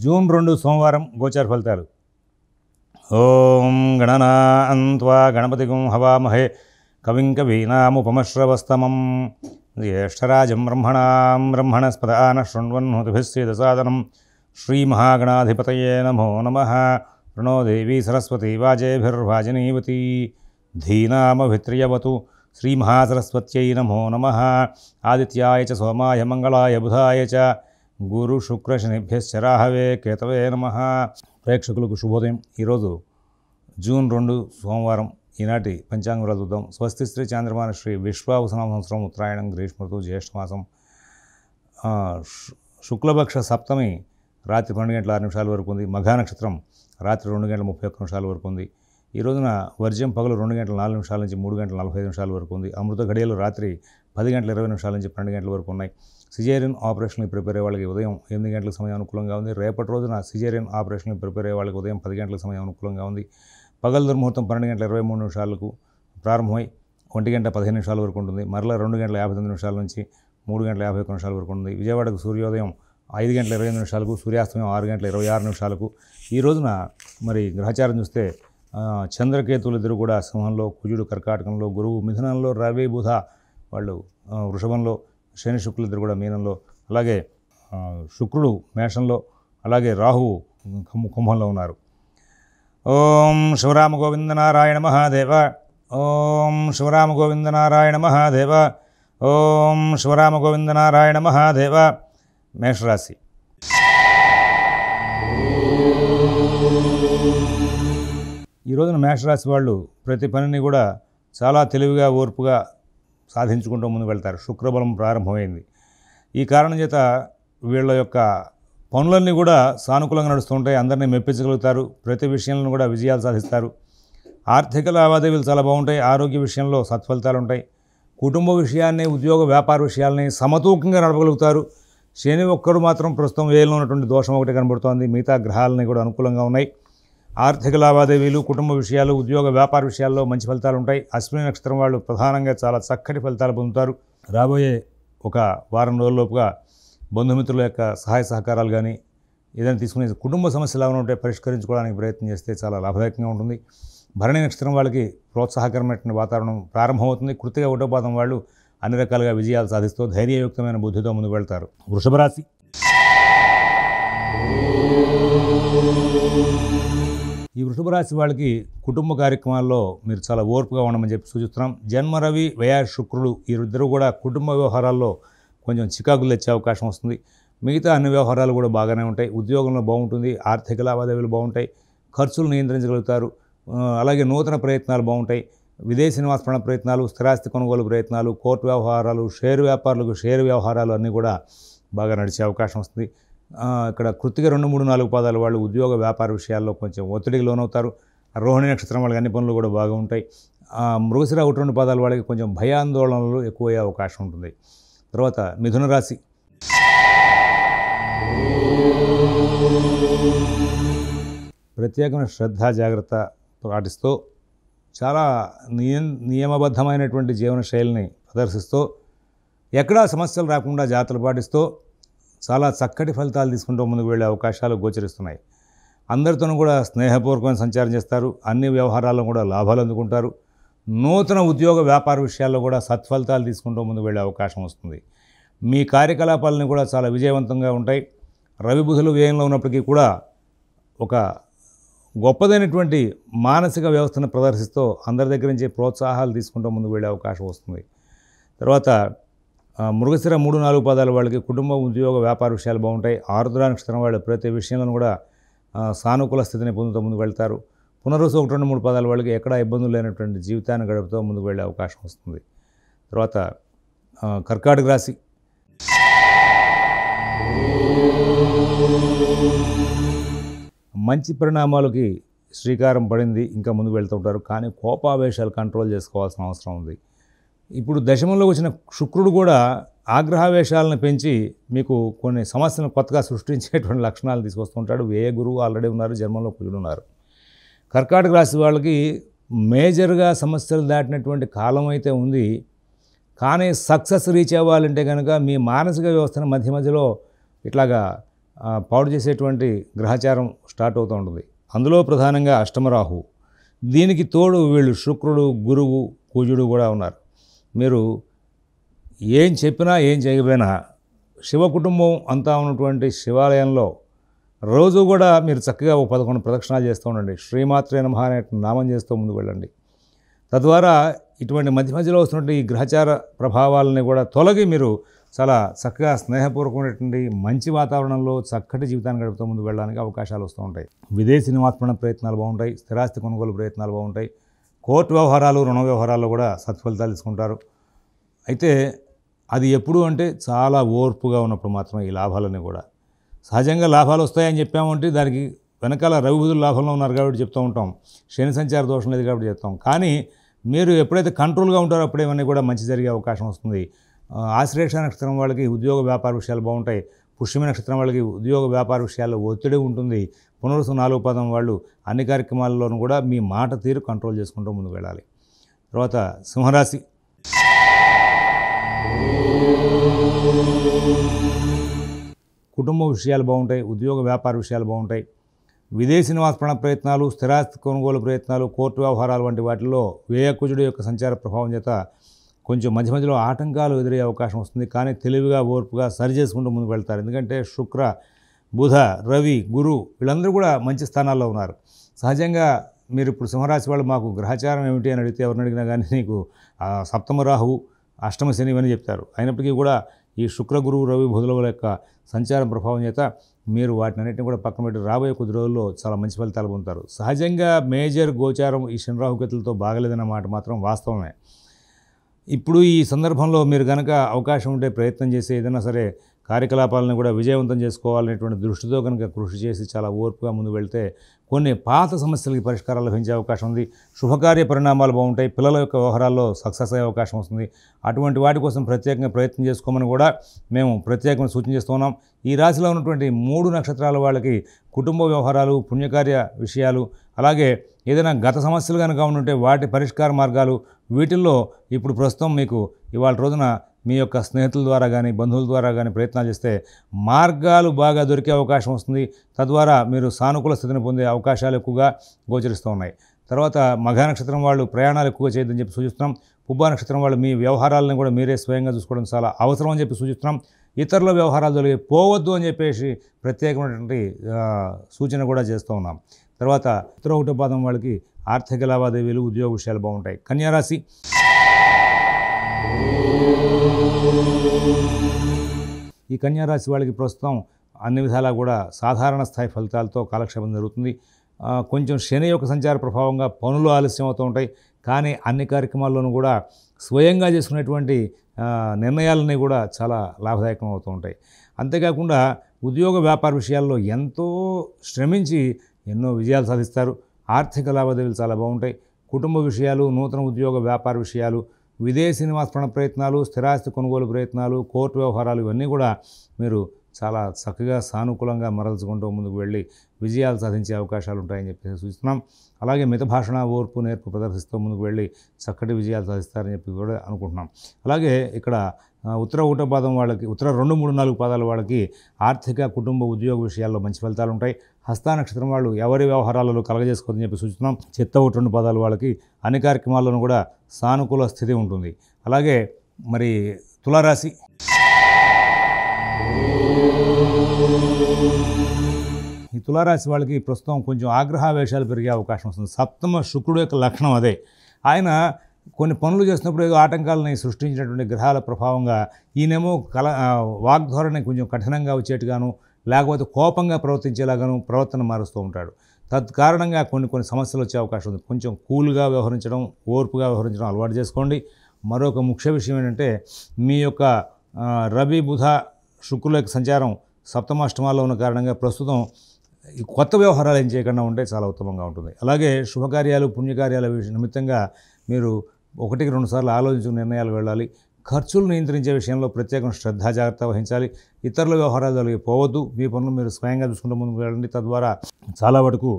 June 2 సోమవారం గోచార ఫలితాలు. ఓం గణనాన్త్వా గణపతిగం హవామహే కవిం కవీనాముపమశ్రవస్తమం జ్యేష్ఠరాజం బ్రహ్మణస్పదాన శృణ్వన్నోతిభిస్సేదసాదనం శ్రీమహాగణాధిపతయే నమో నమః. ప్రణో దేవీ సరస్వతీ వాజేభిర్వాజినీవతి ధీనామభిత్రియవతు శ్రీమహాసరస్వత్యై నమో నమః. ఆదిత్యాయ చ సోమాయ మంగళాయ బుధాయ చ గురు శుక్ర శనిభ్యశ్చ రాహవే కేతవే నమః. ప్రేక్షకులకు శుభోదయం. ఈరోజు జూన్ 2 సోమవారం. ఈనాటి పంచాంగం చూద్దాం. స్వస్తి శ్రీ చాంద్రమాన శ్రీ విశ్వావసనామ సంవత్సరం ఉత్తరాయణం గ్రీష్మ ఋతువు జ్యేష్ఠమాసం శుక్లపక్ష సప్తమి రాత్రి 12 గంటల 6 నిమిషాల వరకు ఉంది. మఘా నక్షత్రం రాత్రి 2 గంటల 31 నిమిషాల వరకు ఉంది. ఈ రోజున వర్జ్యం పగలు 2 గంటల 4 నిమిషాల నుంచి 3 గంటల 45 నిమిషాల వరకు ఉంది. అమృత ఘడియలు రాత్రి 10 గంటల 20 నిమిషాల నుంచి 12 గంటల వరకు ఉన్నాయి. సిజేరియన్ ఆపరేషన్కి ప్రిపేర్ అయ్యే వాళ్ళకి ఉదయం 8 గంటల సమయం అనుకూలంగా ఉంది. రేపటి రోజున సిజేరియన్ ఆపరేషన్కి ప్రిపేర్ అయ్యే వాళ్ళకి ఉదయం 10 గంటల సమయం అనుకూలంగా ఉంది. పగల దుర్ముహూర్తం 12 గంటల 23 నిమిషాలకు ప్రారంభమై 1 గంట 15 నిమిషాల వరకు ఉంటుంది. మరలా 2 గంటల 59 నిమిషాల నుంచి 3 గంటల 51 నిమిషాల వరకు ఉంది. విజయవాడకు సూర్యోదయం 5 గంటల 28 నిమిషాలకు, సూర్యాస్తమయం 6 గంటల 26 నిమిషాలకు. ఈ రోజున మరి గ్రహచారం చూస్తే చంద్రకేతువులు ఇద్దరు కూడా సింహంలో, కుజుడు కర్కాటకంలో, గురువు మిథునంలో, రవి బుధ వాళ్ళు వృషభంలో, శని శుక్రులు ఇద్దరు కూడా మీనంలో, అలాగే శుక్రుడు మేషంలో, అలాగే రాహువు కుంభంలో ఉన్నారు. ఓం శివరామ గోవింద నారాయణ మహాదేవ. ఓం శివరామ గోవింద నారాయణ మహాదేవ. ఓం శివరామ గోవింద నారాయణ మహాదేవ. మేషరాశి. ఈ రోజున మేషరాశి వాళ్ళు ప్రతి పనిని కూడా చాలా తెలివిగా ఓర్పుగా సాధించుకుంటూ ముందుకు వెళ్తారు. శుక్రబలం ప్రారంభమైంది. ఈ కారణం చేత వీళ్ళ యొక్క పనులన్నీ కూడా సానుకూలంగా నడుస్తుంటాయి. అందరినీ మెప్పించగలుగుతారు. ప్రతి విషయంలో కూడా విజయాలు సాధిస్తారు. ఆర్థిక లావాదేవీలు చాలా బాగుంటాయి. ఆరోగ్య విషయంలో సత్ఫలితాలు ఉంటాయి. కుటుంబ విషయాన్ని, ఉద్యోగ వ్యాపార విషయాల్ని సమతూకంగా నడపగలుగుతారు. శని ఒక్కడు మాత్రం ప్రస్తుతం వేలలో ఉన్నటువంటి దోషం ఒకటి కనబడుతోంది. మిగతా గ్రహాలని కూడా అనుకూలంగా ఉన్నాయి. ఆర్థిక లావాదేవీలు, కుటుంబ విషయాలు, ఉద్యోగ వ్యాపార విషయాల్లో మంచి ఫలితాలు ఉంటాయి. అశ్విని నక్షత్రం వాళ్ళు ప్రధానంగా చాలా చక్కటి ఫలితాలు పొందుతారు. రాబోయే ఒక వారం రోజుల్లోపుగా బంధుమిత్రుల యొక్క సహాయ సహకారాలు కానీ ఏదైనా తీసుకునే కుటుంబ సమస్యలు ఏమైనా ఉంటే పరిష్కరించుకోవడానికి ప్రయత్నం చేస్తే చాలా లాభదాయకంగా ఉంటుంది. భరణి నక్షత్రం వాళ్ళకి ప్రోత్సాహకరమైనటువంటి వాతావరణం ప్రారంభమవుతుంది. కృతిగా 1వ పాదం వాళ్ళు అన్ని రకాలుగా విజయాలు సాధిస్తూ ధైర్యయుక్తమైన బుద్ధితో ముందుకు వెళ్తారు. వృషభ రాశి. ఈ వృషభ రాశి వాళ్ళకి కుటుంబ కార్యక్రమాల్లో మీరు చాలా ఓర్పుగా ఉండమని చెప్పి సూచిస్తున్నాం. జన్మ రవి, వ్యయ శుక్రుడు వీరిద్దరూ కూడా కుటుంబ వ్యవహారాల్లో కొంచెం చికాకులు తెచ్చే అవకాశం వస్తుంది. మిగతా అన్ని వ్యవహారాలు కూడా బాగానే ఉంటాయి. ఉద్యోగంలో బాగుంటుంది. ఆర్థిక లావాదేవీలు బాగుంటాయి. ఖర్చులు నియంత్రించగలుగుతారు. అలాగే నూతన ప్రయత్నాలు బాగుంటాయి. విదేశీ నివాస ప్రయత్నాలు, స్థిరాస్తి కొనుగోలు ప్రయత్నాలు, కోర్టు వ్యవహారాలు, షేర్ వ్యాపారులకు షేర్ వ్యవహారాలు అన్నీ కూడా బాగా నడిచే అవకాశం వస్తుంది. ఇక్కడ కృత్తిక 2, 3, 4 పాదాల వాళ్ళు ఉద్యోగ వ్యాపార విషయాల్లో కొంచెం ఒత్తిడికి లోనవుతారు. రోహిణి నక్షత్రం వాళ్ళకి అన్ని పనులు కూడా బాగా ఉంటాయి. మృగశిర 1, 2 పాదాల వాళ్ళకి కొంచెం భయాందోళనలు ఎక్కువయ్యే అవకాశం ఉంటుంది. తర్వాత మిథున రాశి. ప్రత్యేకమైన శ్రద్ధ జాగ్రత్త పాటిస్తూ చాలా నియమబద్ధమైనటువంటి జీవన శైలిని ప్రదర్శిస్తూ ఎక్కడా సమస్యలు రాకుండా జాగ్రత్తలు పాటిస్తూ చాలా చక్కటి ఫలితాలు తీసుకుంటూ ముందుకు వెళ్ళే అవకాశాలు గోచరిస్తున్నాయి. అందరితోనూ కూడా స్నేహపూర్వకమైన సంచారం చేస్తారు. అన్ని వ్యవహారాల్లో కూడా లాభాలు అందుకుంటారు. నూతన ఉద్యోగ వ్యాపార విషయాల్లో కూడా సత్ఫలితాలు తీసుకుంటూ ముందుకు వెళ్ళే అవకాశం వస్తుంది. మీ కార్యకలాపాలని కూడా చాలా విజయవంతంగా ఉంటాయి. రవి బుధులు వ్యయంలో ఉన్నప్పటికీ కూడా ఒక గొప్పదైనటువంటి మానసిక వ్యవస్థను ప్రదర్శిస్తూ అందరి దగ్గర నుంచి ప్రోత్సాహాలు తీసుకుంటూ ముందుకు వెళ్ళే అవకాశం వస్తుంది. తర్వాత మృగశిర 3, 4 పాదాల వాళ్ళకి కుటుంబ ఉద్యోగ వ్యాపార విషయాలు బాగుంటాయి. ఆరుద్ర నక్షత్రం వాళ్ళు ప్రతి విషయంలో కూడా సానుకూల స్థితిని పొందుతూ ముందుకు వెళ్తారు. పునరుసు 1, 2, 3 పాదాల వాళ్ళకి ఎక్కడా ఇబ్బందులు లేనటువంటి జీవితాన్ని గడుపుతూ ముందుకు వెళ్ళే అవకాశం వస్తుంది. తర్వాత కర్కాటక రాశి. మంచి పరిణామాలకి శ్రీకారం పడింది. ఇంకా ముందుకు వెళ్తూ ఉంటారు. కానీ కోపావేశాలు కంట్రోల్ చేసుకోవాల్సిన అవసరం ఉంది. ఇప్పుడు దశమంలో వచ్చిన శుక్రుడు కూడా ఆగ్రహావేశాలను పెంచి మీకు కొన్ని సమస్యలను కొత్తగా సృష్టించేటువంటి లక్షణాలు తీసుకొస్తుంటాడు. వ్యయ గురువు ఆల్రెడీ ఉన్నారు. జన్మంలో కుజుడు ఉన్నారు. కర్కాటక రాశి వాళ్ళకి మేజర్గా సమస్యలు దాటినటువంటి కాలం అయితే ఉంది. కానీ సక్సెస్ రీచ్ అవ్వాలంటే కనుక మీ మానసిక వ్యవస్థను మధ్య మధ్యలో ఇట్లాగా పాడు చేసేటువంటి గ్రహచారం స్టార్ట్ అవుతూ ఉంటుంది. అందులో ప్రధానంగా అష్టమరాహు. దీనికి తోడు వీళ్ళు శుక్రుడు, గురువు, కుజుడు కూడా ఉన్నారు. మీరు ఏం చెప్పినా ఏం చేయకపోయినా శివ కుటుంబం అంతా ఉన్నటువంటి శివాలయంలో రోజు కూడా మీరు చక్కగా ఒక 11 ప్రదక్షిణాలు చేస్తూ ఉండండి. శ్రీమాత్రే నమః అనే నామం చేస్తూ ముందుకు వెళ్ళండి. తద్వారా ఇటువంటి మధ్య మధ్యలో వస్తున్నటువంటి ఈ గ్రహచార ప్రభావాలని కూడా తొలగి మీరు చాలా చక్కగా స్నేహపూర్వకమైనటువంటి మంచి వాతావరణంలో చక్కటి జీవితాన్ని గడుపుతూ ముందుకు వెళ్ళడానికి అవకాశాలు వస్తూ ఉంటాయి. విదేశీ నివాస ప్రయత్నాలు బాగుంటాయి. స్థిరాస్తి కొనుగోలు ప్రయత్నాలు బాగుంటాయి. కోర్టు వ్యవహారాలు, రుణ వ్యవహారాల్లో కూడా సత్ఫలితాలు తీసుకుంటారు. అయితే అది ఎప్పుడు అంటే చాలా ఓర్పుగా ఉన్నప్పుడు మాత్రమే ఈ లాభాలన్నీ కూడా. సహజంగా లాభాలు వస్తాయని చెప్పామంటే దానికి వెనకాల రవి బుధులు లాభంలో ఉన్నారు కాబట్టి చెప్తూ ఉంటాం. శని సంచార దోషం లేదు కాబట్టి చెప్తాం. కానీ మీరు ఎప్పుడైతే కంట్రోల్గా ఉంటారో అప్పుడే ఇవన్నీ కూడా మంచి జరిగే అవకాశం వస్తుంది. ఆశ్లేష నక్షత్రం వాళ్ళకి ఉద్యోగ వ్యాపార విషయాలు బాగుంటాయి. పుష్యమి నక్షత్రం వాళ్ళకి ఉద్యోగ వ్యాపార విషయాల్లో ఒత్తిడి ఉంటుంది. పునరుసు 4వ పాదం వాళ్ళు అన్ని కార్యక్రమాల్లోనూ కూడా మీ మాట తీరు కంట్రోల్ చేసుకుంటూ ముందుకు వెళ్ళాలి. తర్వాత సింహరాశి. కుటుంబ విషయాలు బాగుంటాయి. ఉద్యోగ వ్యాపార విషయాలు బాగుంటాయి. విదేశీ నివాస ప్రయత్నాలు, స్థిరాస్తి కొనుగోలు ప్రయత్నాలు, కోర్టు వ్యవహారాలు వంటి వాటిల్లో వ్యయకుజుడు యొక్క సంచార ప్రభావం చేత కొంచెం మధ్య మధ్యలో ఆటంకాలు ఎదురయ్యే అవకాశం వస్తుంది. కానీ తెలివిగా, ఓర్పుగా సరి చేసుకుంటూ ముందుకు వెళ్తారు. ఎందుకంటే శుక్ర, బుధ, రవి, గురు వీళ్ళందరూ కూడా మంచి స్థానాల్లో ఉన్నారు. సహజంగా మీరు ఇప్పుడు సింహరాశి వాళ్ళు మాకు గ్రహచారం ఏమిటి అని అడిగితే ఎవరిని అడిగినా కానీ నీకు సప్తమ రాహువు, అష్టమ శని ఇవన్నీ చెప్తారు. అయినప్పటికీ కూడా ఈ శుక్ర, గురువు, రవి, బుధుల యొక్క సంచారం ప్రభావం చేత మీరు వాటిని అన్నింటినీ కూడా పక్కన పెట్టి రాబోయే కొద్ది రోజుల్లో చాలా మంచి ఫలితాలు పొందుతారు. సహజంగా మేజర్ గోచారం ఈ శని రాహుకేతులతో బాగలేదన్న మాట మాత్రం వాస్తవమే. ఇప్పుడు ఈ సందర్భంలో మీరు కనుక అవకాశం ఉంటే ప్రయత్నం చేసి ఏదైనా సరే కార్యకలాపాలను కూడా విజయవంతం చేసుకోవాలనేటువంటి దృష్టితో కనుక కృషి చేసి చాలా ఓర్పుగా ముందుకు వెళ్తే కొన్ని పాత సమస్యలకి పరిష్కారాలు లభించే అవకాశం ఉంది. శుభకార్య పరిణామాలు బాగుంటాయి. పిల్లల యొక్క వ్యవహారాల్లో సక్సెస్ అయ్యే అవకాశం వస్తుంది. అటువంటి వాటి కోసం ప్రత్యేకంగా ప్రయత్నం చేసుకోమని కూడా మేము ప్రత్యేకంగా సూచన చేస్తున్నాం. ఈ రాశిలో ఉన్నటువంటి 3 నక్షత్రాల వాళ్ళకి కుటుంబ వ్యవహారాలు, పుణ్యకార్య విషయాలు, అలాగే ఏదైనా గత సమస్యలు కనుక ఉంటే వాటి పరిష్కార మార్గాలు, వీటిల్లో ఇప్పుడు ప్రస్తుతం మీకు ఇవాళ రోజున మీ యొక్క స్నేహితుల ద్వారా కానీ, బంధువుల ద్వారా కానీ ప్రయత్నాలు చేస్తే మార్గాలు బాగా దొరికే అవకాశం వస్తుంది. తద్వారా మీరు సానుకూల స్థితిని పొందే అవకాశాలు ఎక్కువగా గోచరిస్తూ ఉన్నాయి. తర్వాత మఘ నక్షత్రం వాళ్ళు ప్రయాణాలు ఎక్కువగా చేయొద్దని చెప్పి సూచిస్తున్నాం. పుబ్బా నక్షత్రం వాళ్ళు మీ వ్యవహారాలను కూడా మీరే స్వయంగా చూసుకోవడం చాలా అవసరం అని చెప్పి సూచిస్తున్నాం. ఇతరుల వ్యవహారాలు జరిగి పోవద్దు అని చెప్పేసి ప్రత్యేకమైనటువంటి సూచన కూడా చేస్తూ ఉన్నాం. తర్వాత ఉత్తర 1వ పాదం వాళ్ళకి ఆర్థిక లావాదేవీలు, ఉద్యోగ విషయాలు బాగుంటాయి. కన్యారాశి. ఈ కన్యారాశి వాళ్ళకి ప్రస్తుతం అన్ని విధాలా కూడా సాధారణ స్థాయి ఫలితాలతో కాలక్షేపం జరుగుతుంది. కొంచెం శని యొక్క సంచార ప్రభావంగా పనులు ఆలస్యం అవుతూ ఉంటాయి. కానీ అన్ని కార్యక్రమాల్లోనూ కూడా స్వయంగా చేసుకునేటువంటి నిర్ణయాలన్నీ కూడా చాలా లాభదాయకం అవుతూ ఉంటాయి. అంతేకాకుండా ఉద్యోగ వ్యాపార విషయాల్లో ఎంతో శ్రమించి ఎన్నో విజయాలు సాధిస్తారు. ఆర్థిక లావాదేవీలు చాలా బాగుంటాయి. కుటుంబ విషయాలు, నూతన ఉద్యోగ వ్యాపార విషయాలు, విదేశీ నివాస ప్రయత్నాలు, స్థిరాస్తి కొనుగోలు ప్రయత్నాలు, కోర్టు వ్యవహారాలు ఇవన్నీ కూడా మీరు చాలా చక్కగా సానుకూలంగా మరల్చుకుంటూ ముందుకు వెళ్ళి విజయాలు సాధించే అవకాశాలు ఉంటాయని చెప్పి సూచిస్తున్నాం. అలాగే మిత భాషణ, ఓర్పు, నేర్పు ప్రదర్శిస్తూ ముందుకు వెళ్ళి చక్కటి విజయాలు సాధిస్తారని చెప్పి కూడా అనుకుంటున్నాం. అలాగే ఇక్కడ ఉత్తర 1వ పాదం వాళ్ళకి, ఉత్తర 2, 3, 4 పాదాల వాళ్ళకి ఆర్థిక, కుటుంబ, ఉద్యోగ విషయాల్లో మంచి ఫలితాలు ఉంటాయి. హస్త నక్షత్రం వాళ్ళు ఎవరి వ్యవహారాలలో కలగజేసుకోవద్దని చెప్పి సూచిస్తున్నాం. చిత్త 1, 2 పాదాల వాళ్ళకి అన్ని కార్యక్రమాల్లోనూ కూడా సానుకూల స్థితి ఉంటుంది. అలాగే మరి తులారాశి. ఈ తులారాశి వాళ్ళకి ప్రస్తుతం కొంచెం ఆగ్రహావేశాలు పెరిగే అవకాశం వస్తుంది. సప్తమ శుక్రుడు యొక్క లక్షణం అదే. ఆయన కొన్ని పనులు చేసినప్పుడు ఏదో ఆటంకాలని సృష్టించినటువంటి గ్రహాల ప్రభావంగా ఈయనేమో వాగ్ధోరణి కొంచెం కఠినంగా వచ్చేట్టుగాను, లేకపోతే కోపంగా ప్రవర్తించేలాగాను ప్రవర్తన మారుస్తూ ఉంటాడు. తత్కారణంగా కొన్ని సమస్యలు వచ్చే అవకాశం ఉంది. కొంచెం కూల్గా వ్యవహరించడం, ఓర్పుగా వ్యవహరించడం అలవాటు చేసుకోండి. మరొక ముఖ్య విషయం ఏంటంటే మీ యొక్క రవి, బుధ, శుక్రుల యొక్క సంచారం సప్తమాష్టమాల్లో ఉన్న కారణంగా ప్రస్తుతం కొత్త వ్యవహారాలు ఏం చేయకుండా ఉంటే చాలా ఉత్తమంగా ఉంటుంది. అలాగే శుభకార్యాలు, పుణ్యకార్యాల నిమిత్తంగా మీరు 1-2 సార్లు ఆలోచించుకుని నిర్ణయాలు వెళ్ళాలి. ఖర్చులు నియంత్రించే విషయంలో ప్రత్యేకమైన శ్రద్ధ, జాగ్రత్త వహించాలి. ఇతరుల వ్యవహారాలు జరిగి పోవద్దు. మీ పనులు మీరు స్వయంగా చూసుకుంటూ ముందుకు వెళ్ళండి. తద్వారా చాలా వరకు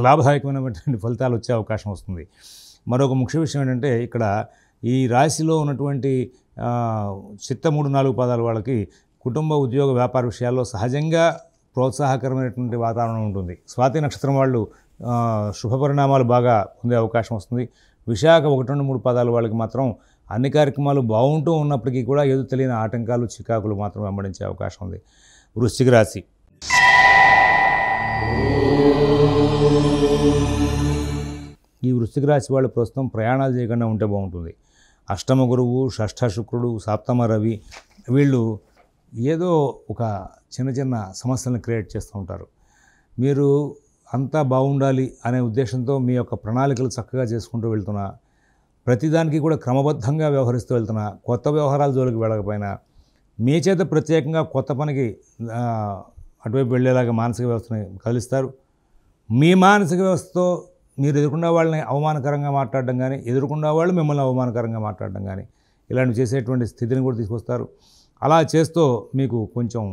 లాభదాయకమైనటువంటి ఫలితాలు వచ్చే అవకాశం వస్తుంది. మరొక ముఖ్య విషయం ఏంటంటే ఇక్కడ ఈ రాశిలో ఉన్నటువంటి చిత్త 3, 4 పాదాల వాళ్ళకి కుటుంబ, ఉద్యోగ, వ్యాపార విషయాల్లో సహజంగా ప్రోత్సాహకరమైనటువంటి వాతావరణం ఉంటుంది. స్వాతి నక్షత్రం వాళ్ళు శుభ పరిణామాలు బాగా పొందే అవకాశం వస్తుంది. విశాఖ 1, 2, 3 పాదాల వాళ్ళకి మాత్రం అన్ని కార్యక్రమాలు బాగుంటూ ఉన్నప్పటికీ కూడా ఏదో తెలియని ఆటంకాలు, చికాకులు మాత్రం వెంబడించే అవకాశం ఉంది. వృశ్చిక రాశి. ఈ వృశ్చిక రాశి వాళ్ళు ప్రస్తుతం ప్రయాణాలు చేయకుండా ఉంటే బాగుంటుంది. అష్టమ గురువు, షష్ఠ శుక్రుడు, సప్తమ రవి వీళ్ళు ఏదో ఒక చిన్న చిన్న సమస్యలను క్రియేట్ చేస్తూ ఉంటారు. మీరు అంతా బాగుండాలి అనే ఉద్దేశంతో మీ యొక్క ప్రణాళికలు చక్కగా చేసుకుంటూ వెళ్తున్నా, ప్రతిదానికి కూడా క్రమబద్ధంగా వ్యవహరిస్తూ వెళ్తున్నా, కొత్త వ్యవహారాల జోలికి వెళ్ళకపోయినా మీ చేత ప్రత్యేకంగా కొత్త పనికి అటువైపు వెళ్ళేలాగా మానసిక వ్యవస్థని కదిలిస్తారు. మీ మానసిక వ్యవస్థతో మీరు ఎదుర్కొన్న వాళ్ళని అవమానకరంగా మాట్లాడడం కానీ, ఎదుర్కొన్న వాళ్ళు మిమ్మల్ని అవమానకరంగా మాట్లాడడం కానీ ఇలాంటివి చేసేటువంటి స్థితిని కూడా తీసుకొస్తారు. అలా చేస్తూ మీకు కొంచెం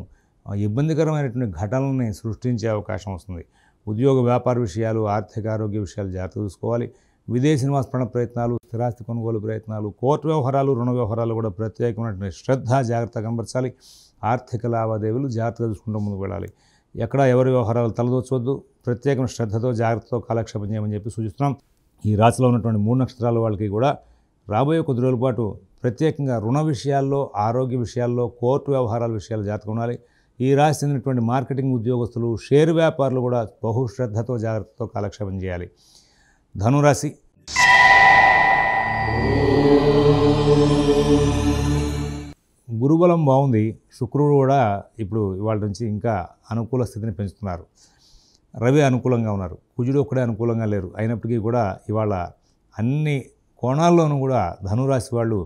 ఇబ్బందికరమైనటువంటి ఘటనల్ని సృష్టించే అవకాశం వస్తుంది. ఉద్యోగ వ్యాపార విషయాలు, ఆర్థిక ఆరోగ్య విషయాలు జాగ్రత్త చూసుకోవాలి. విదేశీ నివాస ప్రయత్నాలు, స్థిరాస్తి కొనుగోలు ప్రయత్నాలు, కోర్టు వ్యవహారాలు, రుణ వ్యవహారాలు కూడా ప్రత్యేకమైనటువంటి శ్రద్ధ జాగ్రత్త కనబరచాలి. ఆర్థిక లావాదేవీలు జాగ్రత్తగా చూసుకుంటూ ముందుకు వెళ్ళాలి. ఎక్కడ ఎవరి వ్యవహారాలు తలదోచవద్దు. ప్రత్యేకమైన శ్రద్ధతో జాగ్రత్తతో కాలక్షేపం చేయమని చెప్పి సూచిస్తున్నాం. ఈ రాశిలో ఉన్నటువంటి 3 నక్షత్రాల వాళ్ళకి కూడా రాబోయే కొద్ది రోజుల పాటు ప్రత్యేకంగా రుణ విషయాల్లో, ఆరోగ్య విషయాల్లో, కోర్టు వ్యవహారాల విషయాలు జాగ్రత్తగా ఉండాలి. ఈ రాశి చెందినటువంటి మార్కెటింగ్ ఉద్యోగస్తులు, షేర్ వ్యాపారులు కూడా బహుశ్రద్ధతో జాగ్రత్తతో కాలక్షేపం చేయాలి. ధనురాశి. గురుబలం బాగుంది. శుక్రుడు కూడా ఇప్పుడు ఇవాళ నుంచి ఇంకా అనుకూల స్థితిని పెంచుతున్నారు. రవి అనుకూలంగా ఉన్నారు. కుజుడు ఒక్కడే అనుకూలంగా లేరు. అయినప్పటికీ కూడా ఇవాళ అన్ని కోణాల్లోనూ కూడా ధనురాశి వాళ్ళు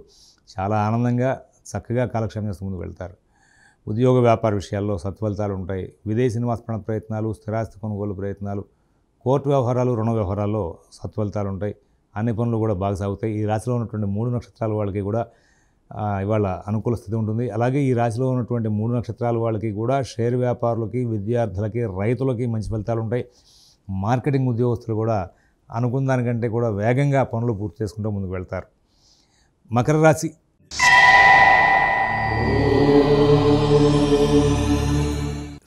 చాలా ఆనందంగా చక్కగా కాలక్షేపం చేస్తూ ముందుకు వెళ్తారు. ఉద్యోగ వ్యాపార విషయాల్లో సత్ఫలితాలు ఉంటాయి. విదేశీ నివాస ప్రయత్నాలు, స్థిరాస్తి కొనుగోలు ప్రయత్నాలు, కోర్టు వ్యవహారాలు, రుణ వ్యవహారాల్లో సత్ఫలితాలు ఉంటాయి. అన్ని పనులు కూడా బాగా సాగుతాయి. ఈ రాశిలో ఉన్నటువంటి 3 నక్షత్రాల వాళ్ళకి కూడా ఇవాళ అనుకూల స్థితి ఉంటుంది. అలాగే ఈ రాశిలో ఉన్నటువంటి 3 నక్షత్రాల వాళ్ళకి కూడా షేర్ వ్యాపారులకి, విద్యార్థులకి, రైతులకి మంచి ఫలితాలు ఉంటాయి. మార్కెటింగ్ ఉద్యోగస్తులు కూడా అనుకున్న దానికంటే కూడా వేగంగా పనులు పూర్తి చేసుకుంటూ ముందుకు వెళ్తారు. మకర రాశి.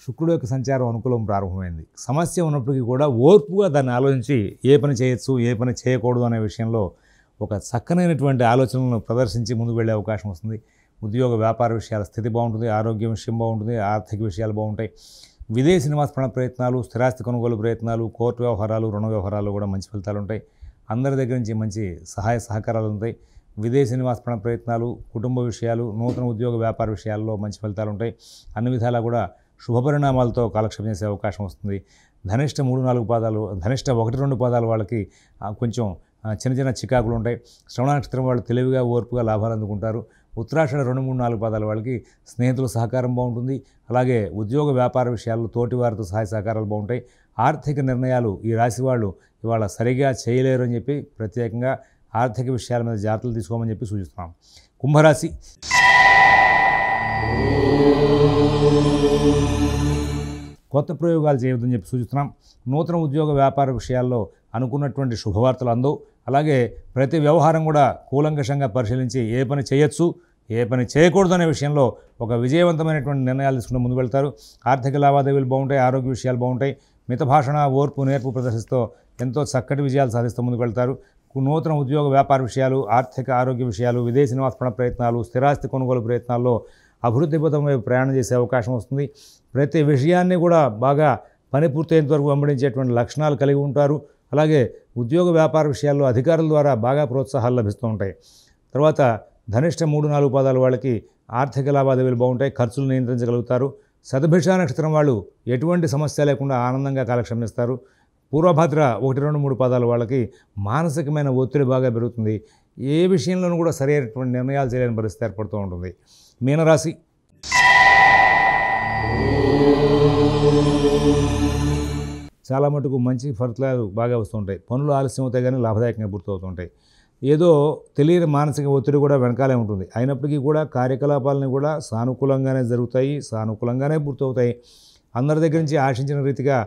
శుక్రుడు యొక్క సంచారం అనుకూలం ప్రారంభమైంది. సమస్య ఉన్నప్పటికీ కూడా ఓర్పుగా దాన్ని ఆలోచించి ఏ పని చేయొచ్చు, ఏ పని చేయకూడదు అనే విషయంలో ఒక చక్కనైనటువంటి ఆలోచనలను ప్రదర్శించి ముందుకు వెళ్ళే అవకాశం వస్తుంది. ఉద్యోగ వ్యాపార విషయాల స్థితి బాగుంటుంది. ఆరోగ్యం విషయం బాగుంటుంది. ఆర్థిక విషయాలు బాగుంటాయి. విదేశీ నివాస ప్రయత్నాలు, స్థిరాస్తి కొనుగోలు ప్రయత్నాలు, కోర్టు వ్యవహారాలు, రుణ వ్యవహారాలు కూడా మంచి ఫలితాలు ఉంటాయి. అందరి దగ్గర నుంచి మంచి సహాయ సహకారాలు ఉంటాయి. విదేశీ నివాస ప్రయత్నాలు, కుటుంబ విషయాలు, నూతన ఉద్యోగ వ్యాపార విషయాల్లో మంచి ఫలితాలు ఉంటాయి. అన్ని విధాలా కూడా శుభ పరిణామాలతో కాలక్షేపం చేసే అవకాశం వస్తుంది. ధనిష్ట 3, 4 పాదాలు, ధనిష్ట 1, 2 పాదాల వాళ్ళకి కొంచెం చిన్న చిన్న చికాకులు ఉంటాయి. శ్రవణ నక్షత్రం వాళ్ళు తెలివిగా, ఓర్పుగా లాభాలు అందుకుంటారు. ఉత్తరాషాఢ 2, 3, 4 పాదాల వాళ్ళకి స్నేహితుల సహకారం బాగుంటుంది. అలాగే ఉద్యోగ వ్యాపార విషయాల్లో తోటి వారితో సహాయ సహకారాలు బాగుంటాయి. ఆర్థిక నిర్ణయాలు ఈ రాశి వాళ్ళు ఇవాళ సరిగా చేయలేరు అని చెప్పి ప్రత్యేకంగా ఆర్థిక విషయాల మీద జాగ్రత్తలు తీసుకోమని చెప్పి సూచిస్తున్నాం. కుంభరాశి. కొత్త ప్రయోగాలు చేయవద్దని చెప్పి సూచిస్తున్నాం. నూతన ఉద్యోగ వ్యాపార విషయాల్లో అనుకున్నటువంటి శుభవార్తలు అందవు. అలాగే ప్రతి వ్యవహారం కూడా కూలంకషంగా పరిశీలించి ఏ పని చేయొచ్చు, ఏ పని చేయకూడదు అనే విషయంలో ఒక విజయవంతమైనటువంటి నిర్ణయాలు తీసుకుంటూ ముందుకు వెళ్తారు. ఆర్థిక లావాదేవీలు బాగుంటాయి. ఆరోగ్య విషయాలు బాగుంటాయి. మిత భాషణ, ఓర్పు, నేర్పు ప్రదర్శిస్తూ ఎంతో చక్కటి విజయాలు సాధిస్తూ ముందుకు వెళ్తారు. నూతన ఉద్యోగ వ్యాపార విషయాలు, ఆర్థిక ఆరోగ్య విషయాలు, విదేశీ నివాస ప్రయత్నాలు, స్థిరాస్తి కొనుగోలు ప్రయత్నాల్లో అభివృద్ధి పథం వైపు ప్రయాణం చేసే అవకాశం వస్తుంది. ప్రతి విషయాన్ని కూడా బాగా పని పూర్తయ్యేంత వరకు వెంబడించేటువంటి లక్షణాలు కలిగి ఉంటారు. అలాగే ఉద్యోగ వ్యాపార విషయాల్లో అధికారుల ద్వారా బాగా ప్రోత్సాహాలు లభిస్తూ ఉంటాయి. తర్వాత ధనిష్ట 3, 4 పాదాల వాళ్ళకి ఆర్థిక లావాదేవీలు బాగుంటాయి. ఖర్చులు నియంత్రించగలుగుతారు. శతభిష నక్షత్రం వాళ్ళు ఎటువంటి సమస్య లేకుండా ఆనందంగా కాలక్షేపం చేస్తారు. పూర్వభద్ర 1, 2, 3 పాదాల వాళ్ళకి మానసికమైన ఒత్తిడి బాగా పెరుగుతుంది. ఏ విషయంలోనూ కూడా సరైనటువంటి నిర్ణయాలు చేయలేని పరిస్థితి ఏర్పడుతూ ఉంటుంది. మీనరాశి. చాలా మటుకు మంచి ఫలితాలు బాగా వస్తుంటాయి. పనులు ఆలస్యం అవుతాయి కానీ లాభదాయకంగా పూర్తవుతుంటాయి. ఏదో తెలియని మానసిక ఒత్తిడి కూడా వెనకాలే ఉంటుంది. అయినప్పటికీ కూడా కార్యకలాపాలని కూడా సానుకూలంగానే జరుగుతాయి, సానుకూలంగానే పూర్తవుతాయి. అందరి దగ్గర నుంచి ఆశించిన రీతిగా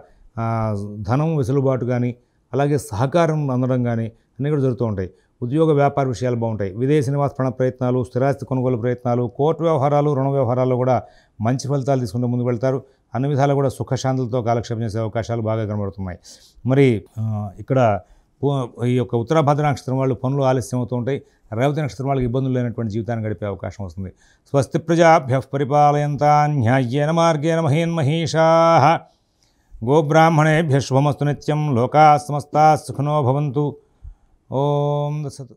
ధనం వెసులుబాటు కానీ, అలాగే సహకారం అందడం కానీ అన్నీ కూడా జరుగుతూ ఉంటాయి. ఉద్యోగ వ్యాపార విషయాలు బాగుంటాయి. విదేశీ నివాస ప్రయత్నాలు, స్థిరాస్తి కొనుగోలు ప్రయత్నాలు, కోర్టు వ్యవహారాలు, రుణ వ్యవహారాల్లో కూడా మంచి ఫలితాలు తీసుకుంటూ ముందుకు వెళ్తారు. అన్ని విధాలు కూడా సుఖశాంతులతో కాలక్షేపం చేసే అవకాశాలు బాగా కనబడుతున్నాయి. మరి ఇక్కడ ఈ యొక్క ఉత్తరాభద్ర నక్షత్రం వాళ్ళు పనులు ఆలస్యం అవుతూ ఉంటాయి. రేవతి నక్షత్రం వాళ్ళకి ఇబ్బందులు లేనటువంటి జీవితాన్ని గడిపే అవకాశం వస్తుంది. స్వస్తి ప్రజాభ్యః పరిపాలయంతాం న్యాయ్యేన మార్గేణ మహీన్మహీషాః గోబ్రాహ్మణేభ్యః శుభమస్తు నిత్యం. లోకాః సమస్తాః సుఖినో భవంతు. ఓం దత్సతు.